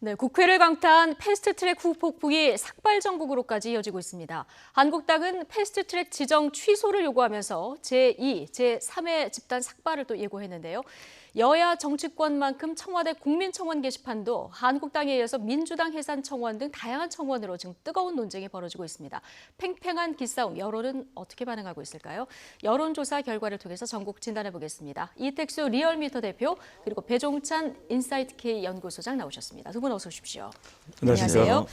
네, 국회를 강타한 패스트트랙 후폭풍이 삭발 정국으로까지 이어지고 있습니다. 한국당은 패스트트랙 지정 취소를 요구하면서 제2, 제3의 집단 삭발을 또 예고했는데요. 여야 정치권만큼 청와대 국민청원 게시판도 한국당에 이어서 민주당 해산청원 등 다양한 청원으로 지금 뜨거운 논쟁이 벌어지고 있습니다. 팽팽한 기싸움, 여론은 어떻게 반응하고 있을까요? 여론조사 결과를 통해서 전국 진단해 보겠습니다. 이택수 리얼미터 대표 그리고 배종찬 인사이트K 연구소장 나오셨습니다. 두 분 어서 오십시오. 안녕하세요.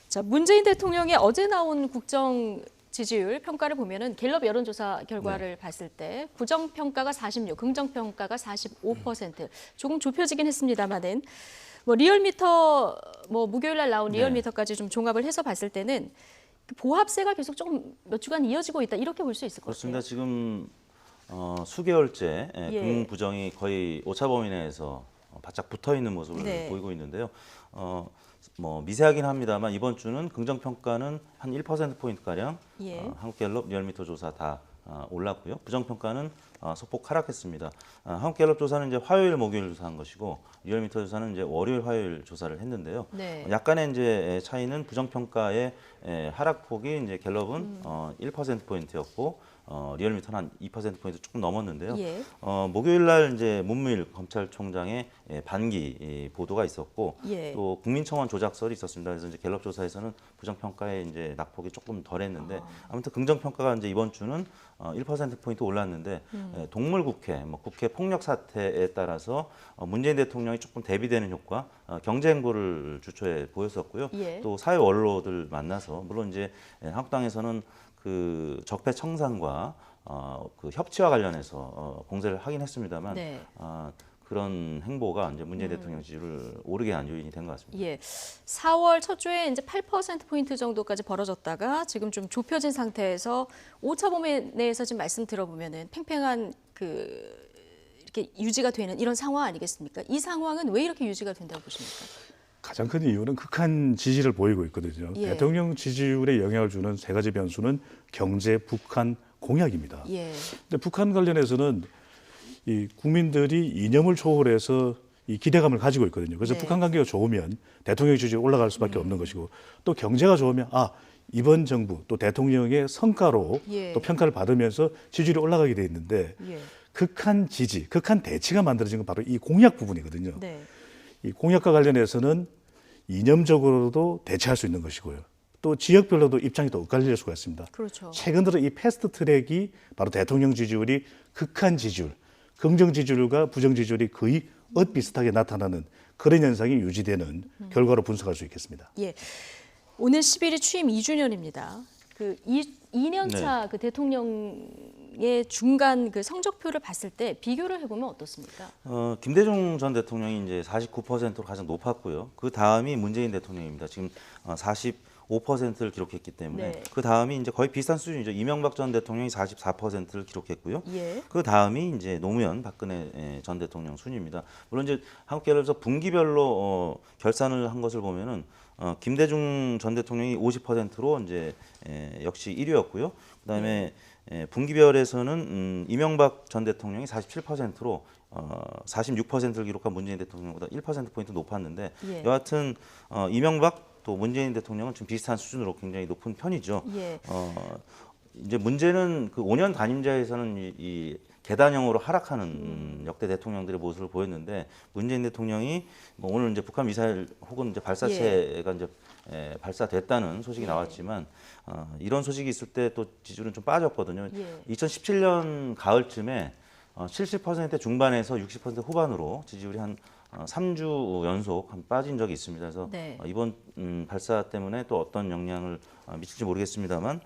자, 문재인 대통령의 어제 나온 국정 지지율 평가를 보면은 갤럽 여론조사 결과를 봤을 때 부정 평가가 46, 긍정 평가가 45%. 조금 좁혀지긴 했습니다만은 리얼미터 목요일 날 나온 리얼미터까지 좀 종합을 해서 봤을 때는 보합세가 계속 조금 몇 주간 이어지고 있다 이렇게 볼 수 있을 것 같아요. 그렇습니다. 지금 수개월째 긍부정이 거의 오차범위 내에서 바짝 붙어 있는 모습을 보이고 있는데요. 미세하긴 합니다만 이번 주는 긍정 평가는 한 1% 가량 한국갤럽 리얼미터 조사 다 올랐고요. 부정 평가는 소폭 하락했습니다. 한국갤럽 조사는 이제 화요일, 목요일 조사한 것이고 리얼미터 조사는 이제 월요일, 화요일 조사를 했는데요. 약간의 이제 차이는 부정 평가의 하락폭이 이제 갤럽은 1%포인트였고 리얼미터는 한 2%포인트 조금 넘었는데요. 목요일 날 이제 문무일 검찰총장의 반기 보도가 있었고 또 국민청원 조작설이 있었습니다. 그래서 이제 갤럽 조사에서는 부정 평가의 이제 낙폭이 조금 덜했는데 아무튼 긍정 평가가 이제 이번 주는 1%포인트 올랐는데 동물국회, 국회 폭력 사태에 따라서 문재인 대통령이 조금 대비되는 효과, 경제 행보를 주초에 보였었고요. 또 사회 원로들 만나서 물론 이제 한국당에서는 그 적폐 청산과 그 협치와 관련해서 공세를 하긴 했습니다만 그런 행보가 이제 문재인 대통령 지지율을 오르게 한 요인이 된 것 같습니다. 4월 첫 주에 이제 8%포인트 정도까지 벌어졌다가 지금 좀 좁혀진 상태에서 오차 범위 내에서 지금 말씀 들어보면은 팽팽한 이렇게 유지가 되는 이런 상황 아니겠습니까? 이 상황은 왜 이렇게 유지가 된다고 보십니까? 가장 큰 이유는 극한 지지를 보이고 있거든요. 대통령 지지율에 영향을 주는 세 가지 변수는 경제, 북한, 공약입니다. 근데 북한 관련해서는 이 국민들이 이념을 초월해서 이 기대감을 가지고 있거든요. 그래서 북한 관계가 좋으면 대통령 지지율이 올라갈 수밖에 없는 것이고 또 경제가 좋으면 이번 정부 또 대통령의 성과로 또 평가를 받으면서 지지율이 올라가게 돼 있는데 극한 지지, 극한 대치가 만들어진 건 바로 이 공약 부분이거든요. 이 공약과 관련해서는 이념적으로도 대체할 수 있는 것이고요. 또 지역별로도 입장이 또 엇갈릴 수가 있습니다. 최근 들어 이 패스트 트랙이 바로 대통령 지지율이 극한 지지율, 긍정 지지율과 부정 지지율이 거의 엇비슷하게 나타나는 그런 현상이 유지되는 결과로 분석할 수 있겠습니다. 오늘 10일이 취임 2주년입니다. 그 2년차 그 대통령의 중간 그 성적표를 봤을 때 비교를 해보면 어떻습니까? 김대중 전 대통령이 이제 49%로 가장 높았고요. 그 다음이 문재인 대통령입니다. 지금 45%를 기록했기 때문에 그 다음이 이제 거의 비슷한 수준이죠. 이명박 전 대통령이 44%를 기록했고요. 그 다음이 이제 노무현 박근혜 전 대통령 순입니다. 물론 이제 한국갤럽에서 분기별로 결산을 한 것을 보면은 김대중 전 대통령이 50%로 이제 역시 1위였고요. 그다음에 분기별에서는 이명박 전 대통령이 47%로 46%를 기록한 문재인 대통령보다 1%포인트 높았는데 여하튼 이명박 또 문재인 대통령은 좀 비슷한 수준으로 굉장히 높은 편이죠. 이제 문제는 그 5년 단임자에서는 이 계단형으로 하락하는 역대 대통령들의 모습을 보였는데 문재인 대통령이 오늘 이제 북한 미사일 혹은 이제 발사체가 이제 발사됐다는 소식이 나왔지만 이런 소식이 있을 때 또 지지율은 좀 빠졌거든요. 2017년 가을쯤에 70% 중반에서 60% 후반으로 지지율이 한 3주 연속 빠진 적이 있습니다. 그래서 이번 발사 때문에 또 어떤 영향을 미칠지 모르겠습니다만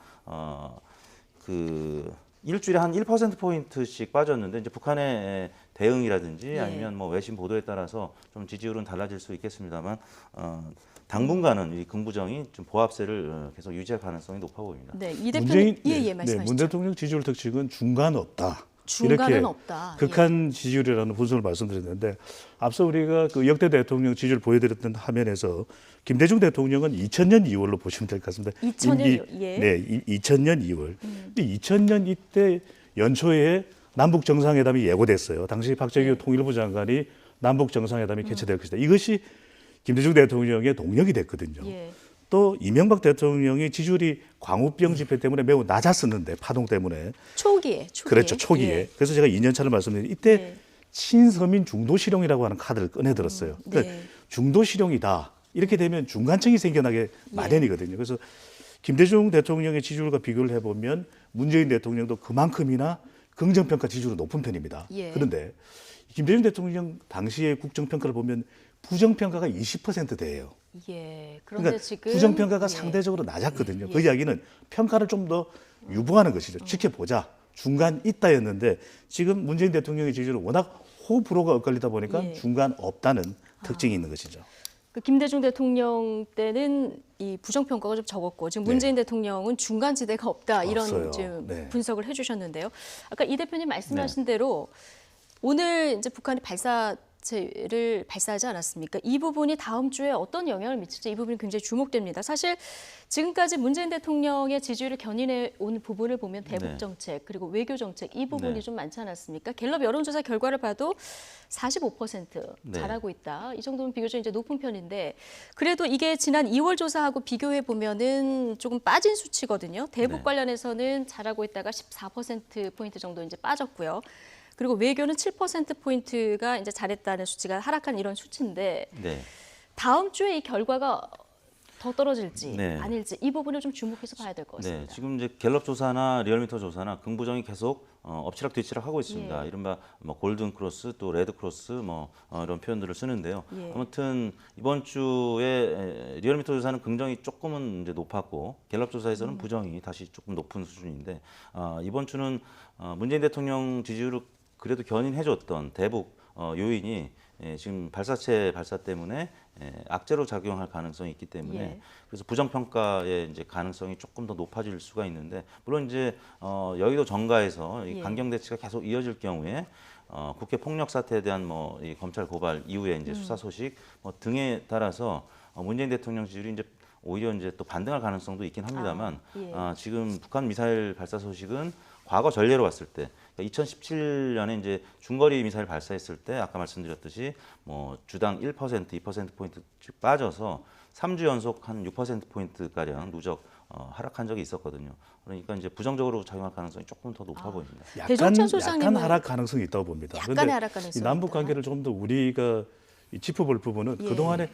일주일에 한 1%포인트씩 빠졌는데 이제 북한의 대응이라든지 아니면 외신 보도에 따라서 좀 지지율은 달라질 수 있겠습니다만 당분간은 이 긍부정이 좀 보합세를 계속 유지할 가능성이 높아 보입니다. 이 대표님, 말씀하시죠. 문 대통령 지지율 특징은 중간 없다. 중간은 이렇게 없다. 극한 지지율이라는 분석을 말씀드렸는데 앞서 우리가 그 역대 대통령 지지율 보여드렸던 화면에서 김대중 대통령은 2000년 2월로 보시면 될 것 같습니다. 2000년 2000년 2월. 근데 2000년 이때 연초에 남북 정상회담이 예고됐어요. 당시 박재규 통일부 장관이 남북 정상회담이 개최될 것이다. 이것이 김대중 대통령의 동력이 됐거든요. 예. 또 이명박 대통령이 지지율이 광우병 집회 때문에 매우 낮았었는데 파동 때문에 초기에. 그렇죠. 초기에. 예. 그래서 제가 2년 차를 말씀드린 이때 예. 친서민 중도 실용이라고 하는 카드를 꺼내 들었어요. 그러니까 네. 중도 실용이다. 이렇게 되면 중간층이 생겨나게 마련이거든요. 그래서 김대중 대통령의 지지율과 비교를 해보면 문재인 대통령도 그만큼이나 긍정평가 지지율은 높은 편입니다. 예. 그런데 김대중 대통령 당시의 국정평가를 보면 부정평가가 20%대예요. 예. 그런데 그러니까 지금 부정평가가 예. 상대적으로 낮았거든요. 그 이야기는 평가를 좀 더 유보하는 것이죠. 지켜보자. 중간 있다였는데 지금 문재인 대통령의 지지율은 워낙 호불호가 엇갈리다 보니까 예. 중간 없다는 특징이 있는 것이죠. 그 김대중 대통령 때는 이 부정평가가 좀 적었고 지금 문재인 대통령은 중간지대가 없다 이런 없어요. 지금 네. 분석을 해주셨는데요. 아까 이 대표님 말씀하신 대로 오늘 이제 북한이 발사체를 발사하지 않았습니까? 이 부분이 다음 주에 어떤 영향을 미칠지 이 부분이 굉장히 주목됩니다. 사실 지금까지 문재인 대통령의 지지율을 견인해 온 부분을 보면 대북 정책 그리고 외교 정책 이 부분이 좀 많지 않았습니까? 갤럽 여론조사 결과를 봐도 45% 잘하고 있다. 이 정도면 비교적 이제 높은 편인데 그래도 이게 지난 2월 조사하고 비교해 보면은 조금 빠진 수치거든요. 대북 관련해서는 잘하고 있다가 14% 포인트 정도 이제 빠졌고요. 그리고 외교는 7% 포인트가 이제 잘했다는 수치가 하락한 이런 수치인데 다음 주에 이 결과가 더 떨어질지 아닐지 이 부분을 좀 주목해서 봐야 될 것 같습니다. 네, 지금 이제 갤럽 조사나 리얼미터 조사나 긍부정이 계속 엎치락 뒤치락 하고 있습니다. 이른바 뭐 골든 크로스 또 레드 크로스 뭐 이런 표현들을 쓰는데요. 아무튼 이번 주에 리얼미터 조사는 긍정이 조금은 이제 높았고 갤럽 조사에서는 부정이 다시 조금 높은 수준인데 이번 주는 문재인 대통령 지지율을 그래도 견인해줬던 대북 요인이 지금 발사체 발사 때문에 악재로 작용할 가능성이 있기 때문에 그래서 부정평가의 이제 가능성이 조금 더 높아질 수가 있는데 물론 이제 여의도 정가에서 이 강경 대치가 계속 이어질 경우에 국회 폭력 사태에 대한 뭐 이 검찰 고발 이후에 이제 수사 소식 뭐 등에 따라서 문재인 대통령 지지율이 이제 오히려 이제 또 반등할 가능성도 있긴 합니다만 지금 북한 미사일 발사 소식은 과거 전례로 봤을 때 2017년에 이제 중거리 미사일 발사했을 때 아까 말씀드렸듯이 뭐 주당 1%, 2%포인트씩 빠져서 3주 연속 한 6%포인트 가량 누적 하락한 적이 있었거든요. 그러니까 이제 부정적으로 작용할 가능성이 조금 더 높아 보입니다. 약간 하락 가능성이 있다고 봅니다. 약간의 하락 가능성이 남북 관계를 좀 더 우리가 짚어볼 부분은 그동안에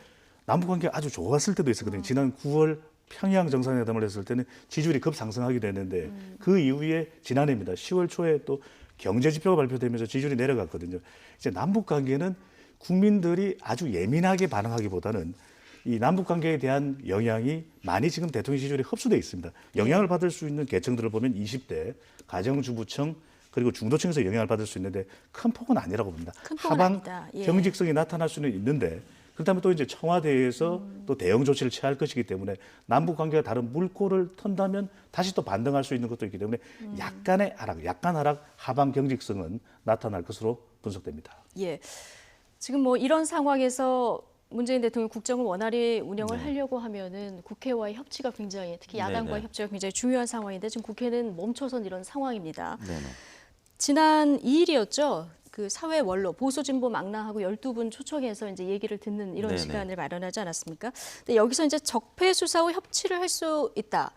남북 관계가 아주 좋았을 때도 있었거든요. 지난 9월 평양 정상회담을 했을 때는 지지율이 급상승하기도 했는데 그 이후에 지난해입니다. 10월 초에 또 경제 지표가 발표되면서 지지율이 내려갔거든요. 이제 남북 관계는 국민들이 아주 예민하게 반응하기보다는 이 남북 관계에 대한 영향이 많이 지금 대통령 지지율에 흡수되어 있습니다. 영향을 받을 수 있는 계층들을 보면 20대 가정주부층 그리고 중도층에서 영향을 받을 수 있는데 큰 폭은 아니라고 봅니다. 하방 경직성이 나타날 수는 있는데 그렇다면 또 이제 청와대에서 또 대응 조치를 취할 것이기 때문에 남북 관계가 다른 물꼬를 턴다면 다시 또 반등할 수 있는 것도 있기 때문에 약간 하락, 하방 경직성은 나타날 것으로 분석됩니다. 예. 지금 뭐 이런 상황에서 문재인 대통령 국정을 원활히 운영을 하려고 하면은 국회와의 협치가 굉장히 특히 야당과의 협치가 굉장히 중요한 상황인데 지금 국회는 멈춰선 이런 상황입니다. 지난 2일이었죠. 그 사회 원로 보수 진보 망라하고 12분 초청해서 이제 얘기를 듣는 이런 시간을 마련하지 않았습니까? 근데 여기서 이제 적폐 수사 후 협치를 할 수 있다.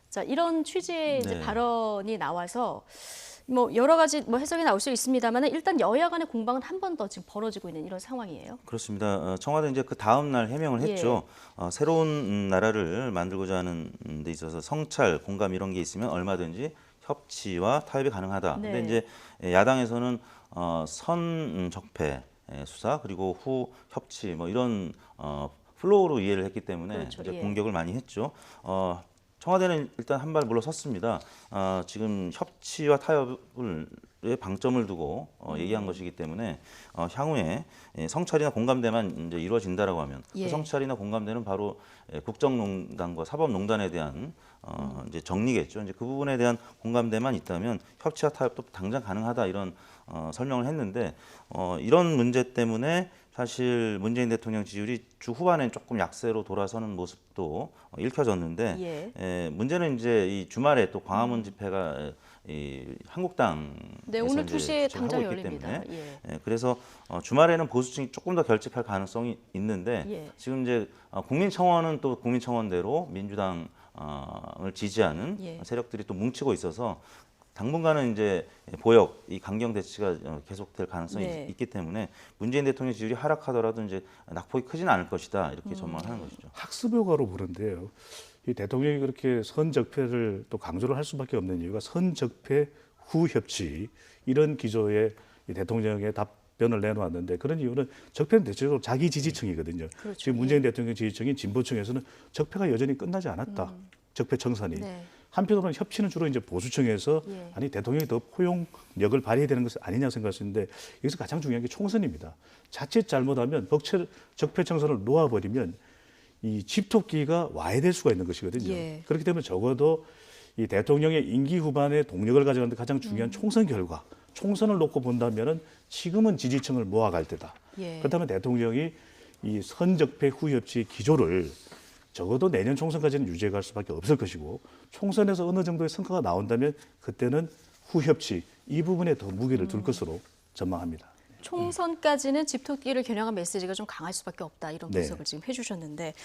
자, 이런 취지의 이제 발언이 나와서 뭐 여러 가지 뭐 해석이 나올 수 있습니다만 일단 여야 간의 공방은 한 번 더 지금 벌어지고 있는 이런 상황이에요. 그렇습니다. 청와대 이제 그 다음 날 해명을 했죠. 새로운 나라를 만들고자 하는 데 있어서 성찰, 공감 이런 게 있으면 얼마든지 협치와 타협이 가능하다. 근데 이제 야당에서는 선 적폐 수사 그리고 후 협치 뭐 이런 플로우로 이해를 했기 때문에 이제 공격을 많이 했죠. 청와대는 일단 한 발 물러섰습니다. 지금 협치와 타협에 방점을 두고 얘기한 것이기 때문에 향후에 성찰이나 공감대만 이제 이루어진다라고 하면 그 성찰이나 공감대는 바로 국정농단과 사법농단에 대한 이제 정리겠죠. 이제 그 부분에 대한 공감대만 있다면 협치와 타협도 당장 가능하다 이런 설명을 했는데 이런 문제 때문에 사실 문재인 대통령 지지율이 주 후반엔 조금 약세로 돌아서는 모습도 읽혀졌는데 문제는 이제 이 주말에 또 광화문 집회가 이 한국당 네, 오늘 2시에 당장 열립니다. 때문에 그래서 주말에는 보수층이 조금 더 결집할 가능성이 있는데 지금 이제 국민청원은 또 국민청원대로 민주당을 지지하는 세력들이 또 뭉치고 있어서 당분간은 이제 보역, 이 강경 대치가 계속될 가능성이 있기 때문에 문재인 대통령 지지율이 하락하더라도 이제 낙폭이 크지는 않을 것이다 이렇게 전망하는 것이죠. 학습효과로 보는데요. 이 대통령이 그렇게 선적폐를 또 강조를 할 수밖에 없는 이유가 선적폐 후 협치 이런 기조의 이 대통령의 답변을 내놓았는데 그런 이유는 적폐는 대체적으로 자기 지지층이거든요. 그렇죠. 지금 문재인 대통령 지지층인 진보층에서는 적폐가 여전히 끝나지 않았다. 적폐 청산이. 한편으로는 협치는 주로 이제 보수층에서 아니 대통령이 더 포용력을 발휘해야 되는 것은 아니냐 생각하시는데 여기서 가장 중요한 게 총선입니다. 자칫 잘못하면 적폐 청산을 놓아버리면 이 집토끼가 와해될 수가 있는 것이거든요. 그렇기 때문에 적어도 이 대통령의 임기 후반에 동력을 가져가는 데 가장 중요한 총선 결과, 총선을 놓고 본다면은 지금은 지지층을 모아갈 때다. 그렇다면 대통령이 이 선적폐 후협치 기조를 적어도 내년 총선까지는 유지해갈 수밖에 없을 것이고 총선에서 어느 정도의 성과가 나온다면 그때는 후협치 이 부분에 더 무게를 둘 것으로 전망합니다. 총선까지는 집토끼를 겨냥한 메시지가 좀 강할 수밖에 없다 이런 분석을 지금 해주셨는데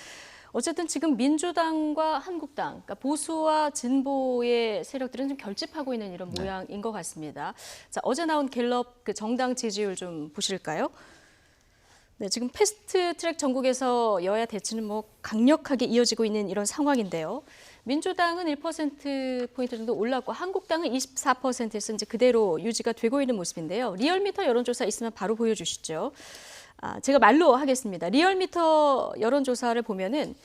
어쨌든 지금 민주당과 한국당, 그러니까 보수와 진보의 세력들은 좀 결집하고 있는 이런 모양인 것 같습니다. 자, 어제 나온 갤럽 그 정당 지지율 좀 보실까요? 네, 지금 패스트트랙 전국에서 여야 대치는 뭐 강력하게 이어지고 있는 이런 상황인데요. 민주당은 1%포인트 정도 올랐고 한국당은 24%에서 이제 그대로 유지가 되고 있는 모습인데요. 리얼미터 여론조사 있으면 바로 보여주시죠. 제가 말로 하겠습니다. 리얼미터 여론조사를 보면은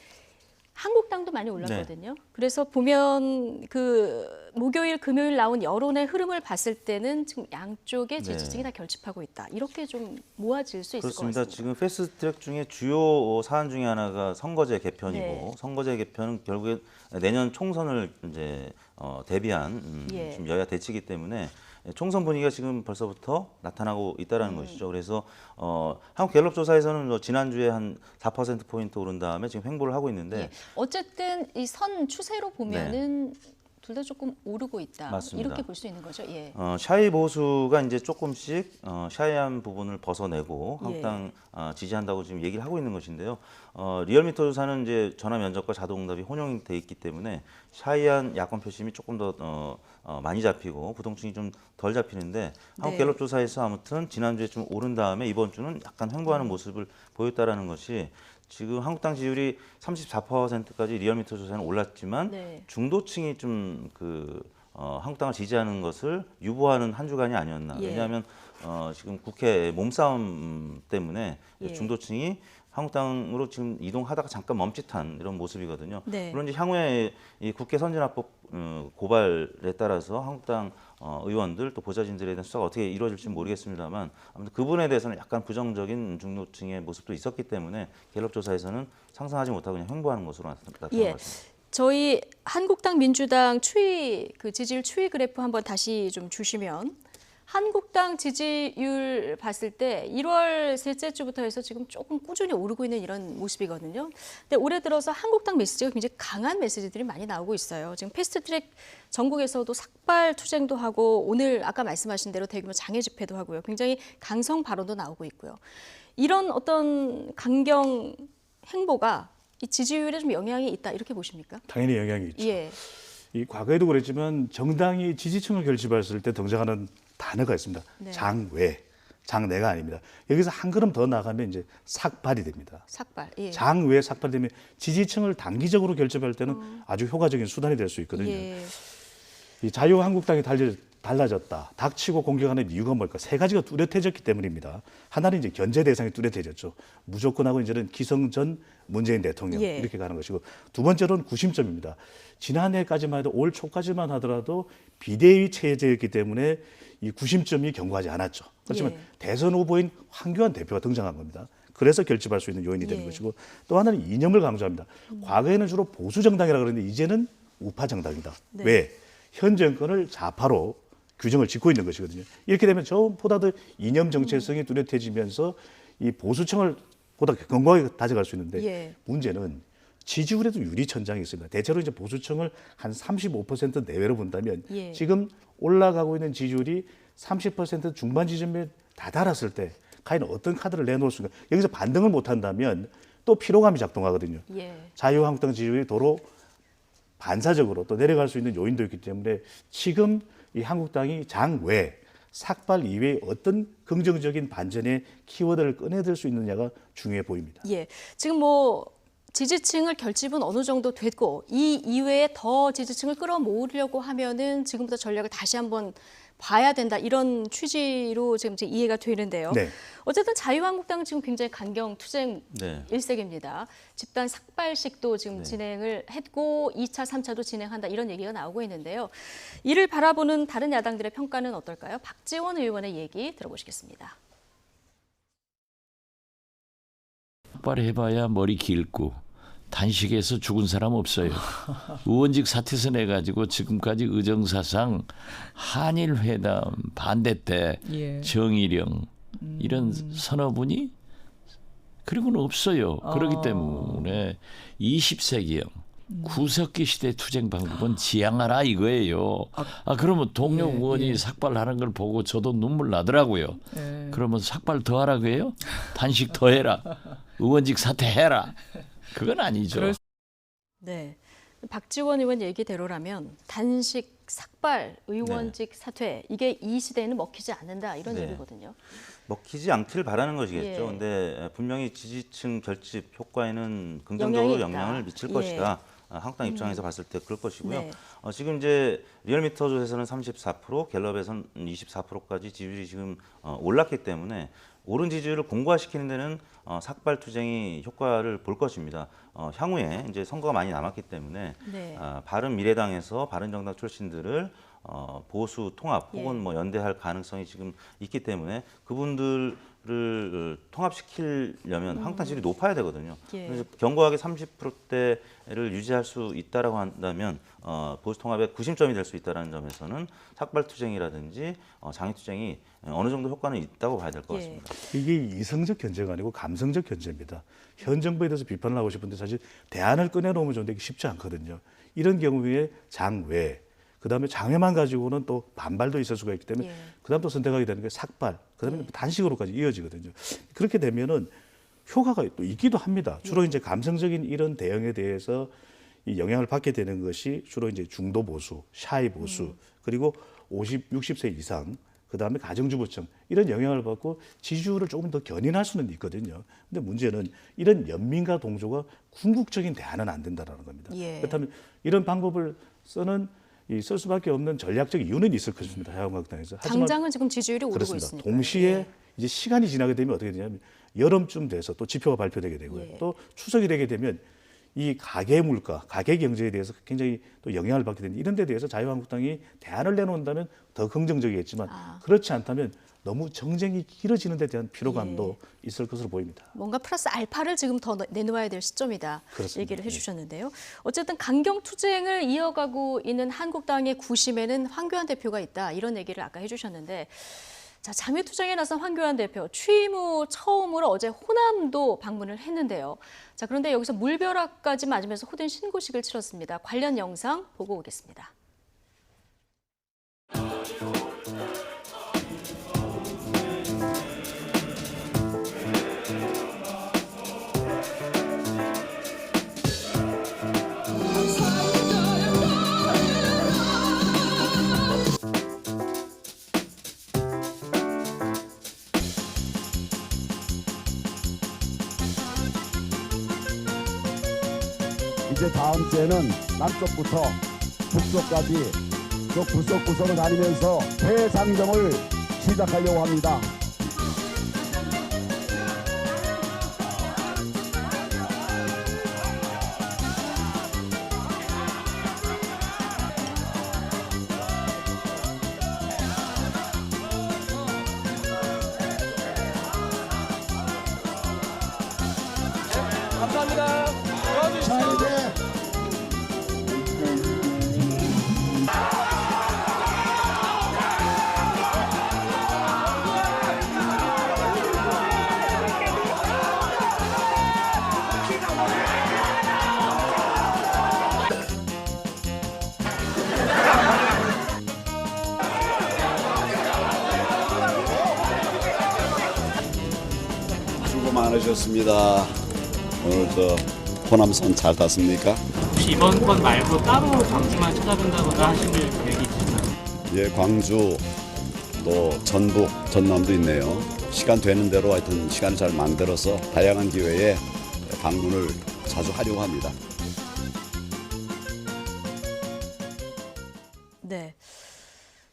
한국당도 많이 올랐거든요. 그래서 보면 그 목요일, 금요일 나온 여론의 흐름을 봤을 때는 지금 양쪽의 지지층이 다 결집하고 있다. 이렇게 좀 모아질 수 있을 것 같습니다. 그렇습니다. 지금 패스트트랙 중에 주요 사안 중에 하나가 선거제 개편이고 선거제 개편은 결국에 내년 총선을 이제 대비한 좀 여야 대치이기 때문에 총선 분위기가 지금 벌써부터 나타나고 있다는 것이죠. 그래서 한국갤럽조사에서는 지난주에 한 4%포인트 오른 다음에 지금 횡보를 하고 있는데 어쨌든 이 선 추세로 보면은 둘 다 조금 오르고 있다. 맞습니다. 이렇게 볼 수 있는 거죠. 샤이 보수가 이제 조금씩 샤이한 부분을 벗어내고 한국당 지지한다고 지금 얘기를 하고 있는 것인데요. 리얼미터 조사는 이제 전화 면접과 자동응답이 혼용이 돼 있기 때문에 샤이한 야권 표심이 조금 더 많이 잡히고 부동층이 좀 덜 잡히는데 한국갤럽 조사에서 아무튼 지난주에 좀 오른 다음에 이번 주는 약간 횡보하는 모습을 보였다라는 것이 지금 한국당 지지율이 34%까지 리얼미터 조사는 올랐지만 중도층이 좀 한국당을 지지하는 것을 유보하는 한 주간이 아니었나. 왜냐하면 지금 국회 몸싸움 때문에 중도층이 한국당으로 지금 이동하다가 잠깐 멈칫한 이런 모습이거든요. 물론 이제 향후에 이 국회 선진화법 고발에 따라서 한국당 의원들 또 보좌진들에 대한 수사가 어떻게 이루어질지 모르겠습니다만 아무튼 그분에 대해서는 약간 부정적인 중도층의 모습도 있었기 때문에 갤럽 조사에서는 상상하지 못하고 그냥 횡보하는 것으로 나타난 것 같습니다. 저희 한국당 민주당 추이 그 지지율 추이 그래프 한번 다시 좀 주시면 한국당 지지율 봤을 때 1월 셋째 주부터 해서 지금 조금 꾸준히 오르고 있는 이런 모습이거든요. 근데 올해 들어서 한국당 메시지가 굉장히 강한 메시지들이 많이 나오고 있어요. 지금 패스트트랙 전국에서도 삭발 투쟁도 하고 오늘 아까 말씀하신 대로 대규모 장애 집회도 하고요. 굉장히 강성 발언도 나오고 있고요. 이런 어떤 강경 행보가 이 지지율에 좀 영향이 있다 이렇게 보십니까? 당연히 영향이 있죠. 이 과거에도 그랬지만 정당이 지지층을 결집했을 때 등장하는 단어가 있습니다. 장외, 장내가 아닙니다. 여기서 한 걸음 더 나가면 이제 삭발이 됩니다. 삭발. 장외 삭발이 되면 지지층을 단기적으로 결집할 때는 아주 효과적인 수단이 될 수 있거든요. 이 자유한국당이 달라졌다. 닥치고 공격하는 이유가 뭘까? 세 가지가 뚜렷해졌기 때문입니다. 하나는 이제 견제 대상이 뚜렷해졌죠. 무조건하고 이제는 기성전 문재인 대통령 이렇게 가는 것이고 두 번째로는 구심점입니다. 지난해까지만 해도 올 초까지만 하더라도 비대위 체제였기 때문에 이 구심점이 견고하지 않았죠. 그렇지만 대선 후보인 황교안 대표가 등장한 겁니다. 그래서 결집할 수 있는 요인이 되는 것이고 또 하나는 이념을 강조합니다. 과거에는 주로 보수 정당이라고 그랬는데 이제는 우파 정당이다. 왜? 현 정권을 좌파로 규정을 짓고 있는 것이거든요. 이렇게 되면 보다 더 이념 정체성이 뚜렷해지면서 이 보수층을 보다 견고하게 다져갈 수 있는데 문제는 지지율에도 유리천장이 있습니다. 대체로 이제 보수층을 한 35% 내외로 본다면 예. 지금 올라가고 있는 지지율이 30% 중반 지점에 다다랐을 때 과연 어떤 카드를 내놓을 수가 여기서 반등을 못한다면 또 피로감이 작동하거든요. 예. 자유한국당 지지율이 도로 반사적으로 또 내려갈 수 있는 요인도 있기 때문에 지금 이 한국당이 장외 삭발 이외에 어떤 긍정적인 반전의 키워드를 꺼내들 수 있느냐가 중요해 보입니다. 예. 지금 뭐 지지층을 결집은 어느 정도 됐고 이 이외에 더 지지층을 끌어모으려고 하면은 지금부터 전략을 다시 한번 봐야 된다 이런 취지로 지금 이제 이해가 되는데요. 네. 어쨌든 자유한국당은 지금 굉장히 강경 투쟁 네. 일색입니다. 집단 삭발식도 지금 진행을 했고 2차, 3차도 진행한다 이런 얘기가 나오고 있는데요. 이를 바라보는 다른 야당들의 평가는 어떨까요? 박지원 의원의 얘기 들어보시겠습니다. 삭발해봐야 머리 길고 단식에서 죽은 사람 없어요. 의원직 사퇴서 내가지고 지금까지 의정사상 한일회담 반대 때 예. 정의령 이런 서너 분이 그리고는 없어요. 그렇기 때문에 20세기형 구석기 시대 투쟁 방법은 지향하라 이거예요. 그러면 동료 의원이 삭발하는 걸 보고 저도 눈물 나더라고요. 그러면 삭발 더 하라고 해요? 단식 더 해라. 의원직 사퇴해라. 그건 아니죠. 네. 박지원 의원 얘기대로라면 단식, 삭발, 의원직 사퇴 이게 이 시대에는 먹히지 않는다 이런 네. 얘기거든요. 먹히지 않길 바라는 것이겠죠. 예. 근데 분명히 지지층 결집 효과에는 긍정적으로 영향이 있다. 영향을 미칠 예. 것이다. 한국당 입장에서 봤을 때 그럴 것이고요. 네. 지금 이제 리얼미터조에서는 34%, 갤럽에서는 24%까지 지지율이 지금 올랐기 때문에 오른 지지율을 공고화시키는 데는 삭발 투쟁이 효과를 볼 것입니다. 향후에 이제 선거가 많이 남았기 때문에 네. 바른미래당에서 바른정당 출신들을 보수 통합 예. 혹은 뭐 연대할 가능성이 지금 있기 때문에 그분들을 통합시키려면 한국당 지지율이 높아야 되거든요. 예. 그래서 견고하게 30%대를 유지할 수 있다라고 한다면 보수 통합의 구심점이 될 수 있다는 점에서는 삭발 투쟁이라든지 장애 투쟁이 어느 정도 효과는 있다고 봐야 될 것 예. 같습니다. 이게 이성적 견제가 아니고 감성적 견제입니다. 현 정부에 대해서 비판을 하고 싶은데 사실 대안을 꺼내놓으면 좋은데 이게 쉽지 않거든요. 이런 경우에 장외, 그다음에 장외만 가지고는 또 반발도 있을 수가 있기 때문에 예. 그다음 또 선택하게 되는 게 삭발, 그다음에 단식으로까지 이어지거든요. 그렇게 되면은 효과가 또 있기도 합니다. 주로 이제 감성적인 이런 대응에 대해서 이 영향을 받게 되는 것이 주로 이제 중도 보수, 샤이 보수, 그리고 50, 60세 이상, 그다음에 가정주부층 이런 영향을 받고 지지율을 조금 더 견인할 수는 있거든요. 근데 문제는 이런 연민과 동조가 궁극적인 대안은 안 된다라는 겁니다. 예. 그렇다면 이런 방법을 쓸 수밖에 없는 전략적 이유는 있을 것입니다. 자유한국당에서. 당장은 지금 지지율이 오르고 그렇습니다. 있으니까. 동시에 이제 시간이 지나게 되면 어떻게 되냐면 여름쯤 돼서 또 지표가 발표되게 되고요. 예. 또 추석이 되게 되면 이 가계 물가, 가계 경제에 대해서 굉장히 또 영향을 받게 되는 이런 데 대해서 자유한국당이 대안을 내놓는다면 더 긍정적이겠지만 그렇지 않다면 너무 정쟁이 길어지는 데 대한 피로감도 있을 것으로 보입니다. 뭔가 플러스 알파를 지금 더 내놓아야 될 시점이다. 그렇습니다. 얘기를 해주셨는데요. 어쨌든 강경 투쟁을 이어가고 있는 한국당의 구심에는 황교안 대표가 있다. 이런 얘기를 아까 해주셨는데 자, 장외 투쟁에 나선 황교안 대표 취임 후 처음으로 어제 호남도 방문을 했는데요. 자, 그런데 여기서 물벼락까지 맞으면서 호된 신고식을 치렀습니다. 관련 영상 보고 오겠습니다. 이제 다음 주에는 남쪽부터 북쪽까지 그 구석구석을 다니면서 대장정을 시작하려고 합니다. 자, 이제 수고하셨습니다. 오늘 호남선 잘 탔습니까? 혹시 이번 건 말고 따로 광주만 찾아본다거나 하실 계획이 있으신가요? 예, 광주 또 전북, 전남도 있네요. 시간 되는 대로 하여튼 시간을 잘 만들어서 다양한 기회에 방문을 자주 하려고 합니다. 네.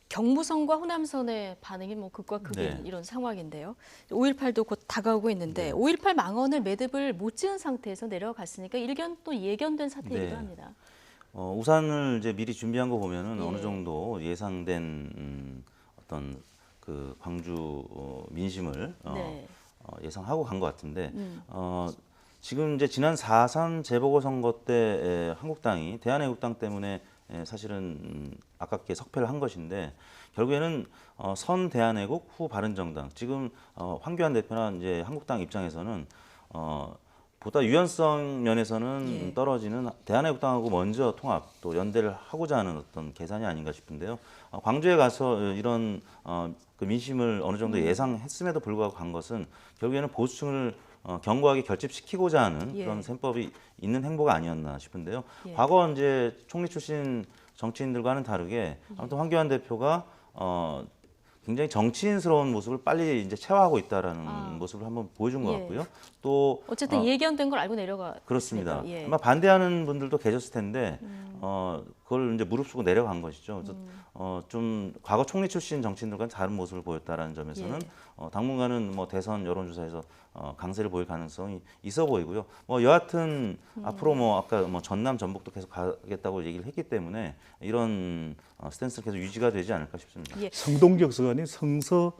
경부선과 호남선의 반응이 뭐 극과 극인 네. 이런 상황인데요. 5.18도 곧 다가오고 있는데 5.18 망언을 매듭을 못 지은 상태에서 내려갔으니까 일견 또 예견된 사태이기도 네. 합니다. 우산을 이제 미리 준비한 거 보면은 예. 어느 정도 예상된 어떤 그 광주 민심을 네. 예상하고 간 것 같은데 지금 이제 지난 4.3 재보궐선거 때 한국당이 대한애국당 때문에 사실은 아깝게 석패를 한 것인데 결국에는 선 대한애국 후 바른정당 지금 황교안 대표나 이제 한국당 입장에서는 보다 유연성 면에서는 예. 떨어지는 대한애국당하고 먼저 통합 또 연대를 하고자 하는 어떤 계산이 아닌가 싶은데요. 광주에 가서 이런 그 민심을 어느 정도 예상했음에도 불구하고 간 것은 결국에는 보수층을 견고하게 결집시키고자 하는 예. 그런 셈법이 있는 행보가 아니었나 싶은데요. 예. 과거 이제 총리 출신 정치인들과는 다르게 아무튼 황교안 대표가 굉장히 정치인스러운 모습을 빨리 이제 체화하고 있다라는 모습을 한번 보여준 것 예. 같고요. 또 어쨌든 예견된 걸 알고 그렇습니다. 예. 아마 반대하는 분들도 계셨을 텐데 그걸 이제 무릅쓰고 내려간 것이죠. 그래서 좀 과거 총리 출신 정치인들과는 다른 모습을 보였다라는 점에서는 예. 당분간은 뭐 대선 여론조사에서 강세를 보일 가능성이 있어 보이고요. 뭐 여하튼 앞으로 뭐 아까 뭐 전남 전북도 계속 가겠다고 얘기를 했기 때문에 이런 스탠스는 계속 유지가 되지 않을까 싶습니다. 예. 성동격서가 아닌 성서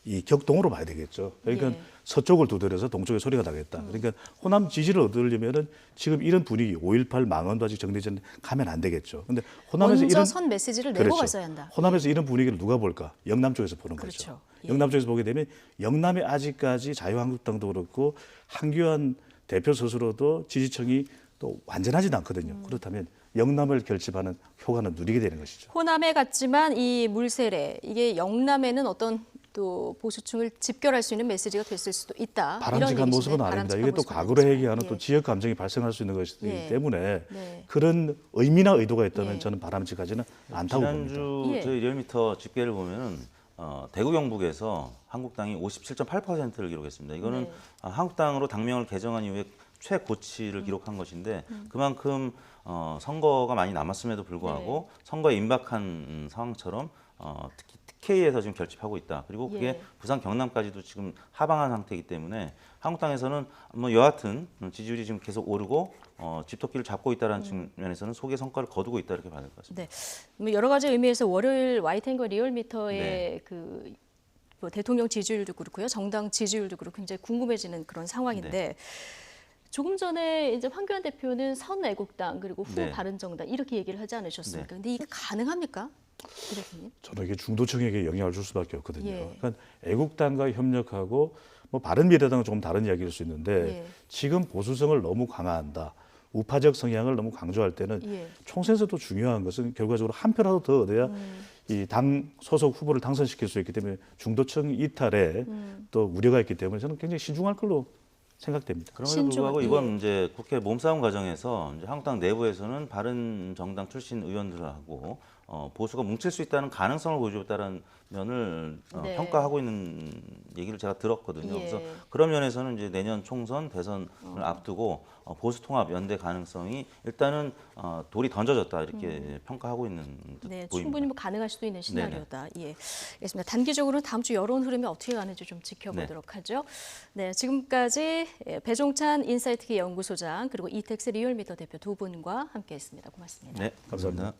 이 격동으로 봐야 되겠죠. 그러니까 예. 서쪽을 두드려서 동쪽에 소리가 나겠다. 그러니까 호남 지지를 얻으려면은 지금 이런 분위기 5.18 망언도 아직 정리전 가면 안 되겠죠. 근데 호남에서 먼저 이런 선 메시지를 내고 그렇죠. 갔어야 한다. 호남에서 이런 분위기를 누가 볼까? 영남 쪽에서 보는 그렇죠. 거죠. 예. 영남 쪽에서 보게 되면 영남에 아직까지 자유한국당도 그렇고 한교안 대표 스스로도 지지층이 또 완전하지는 않거든요. 그렇다면 영남을 결집하는 효과는 누리게 되는 것이죠. 호남에 갔지만 이 물세례 이게 영남에는 어떤 또 보수층을 집결할 수 있는 메시지가 됐을 수도 있다. 바람직한 모습은 아닙니다. 이게 또 과거로 얘기하는 또 지역 감정이 발생할 수 있는 것이기 예. 때문에 네. 그런 의미나 의도가 있다면 예. 저는 바람직하지는 않다고 봅니다. 지난주 예. 저희 리얼미터 집계를 보면은 대구 경북에서 한국당이 57.8%를 기록했습니다. 이거는 네. 한국당으로 당명을 개정한 이후에 최고치를 기록한 것인데 그만큼 선거가 많이 남았음에도 불구하고 네. 선거에 임박한 상황처럼 특히 TK에서 지금 결집하고 있다. 그리고 그게 예. 부산 경남까지도 지금 하방한 상태이기 때문에 한국당에서는 뭐 여하튼 지지율이 지금 계속 오르고 집토끼를 잡고 있다는 측면에서는 소개 성과를 거두고 있다 이렇게 봐야 될 것 같습니다. 네. 뭐 여러 가지 의미에서 월요일 YTN과 리얼미터의 네. 뭐 대통령 지지율도 그렇고요. 정당 지지율도 그렇고 굉장히 궁금해지는 그런 상황인데 네. 조금 전에 이제 황교안 대표는 선 애국당 그리고 후 네. 바른정당 이렇게 얘기를 하지 않으셨습니까? 네. 근데 이게 가능합니까? 이 대표님? 저는 이게 중도층에게 영향을 줄 수밖에 없거든요. 예. 그러니까 애국당과 협력하고 뭐 바른미래당은 조금 다른 이야기일 수 있는데 예. 지금 보수성을 너무 강화한다. 우파적 성향을 너무 강조할 때는 예. 총선에서도 중요한 것은 결과적으로 한 표라도 더 얻어야 이 당 소속 후보를 당선시킬 수 있기 때문에 중도층 이탈에 또 우려가 있기 때문에 저는 굉장히 신중할 걸로 생각됩니다. 그럼에도 불구하고 이번 예. 이제 국회 몸싸움 과정에서 이제 한국당 내부에서는 바른 정당 출신 의원들하고 보수가 뭉칠 수 있다는 가능성을 보여줬다는 면을 네. 평가하고 있는 얘기를 제가 들었거든요. 예. 그래서 그런 면에서는 이제 내년 총선 대선을 앞두고 보수 통합 연대 가능성이 일단은 돌이 던져졌다 이렇게 평가하고 있는 듯 네, 보입니다. 충분히 뭐 가능할 수도 있는 시나리오다. 예, 알겠습니다. 단기적으로는 다음 주 여론 흐름이 어떻게 가는지 좀 지켜보도록 하죠. 네, 지금까지 배종찬 인사이트기 연구소장 그리고 이택스 리얼미터 대표 두 분과 함께했습니다. 고맙습니다. 네, 감사합니다.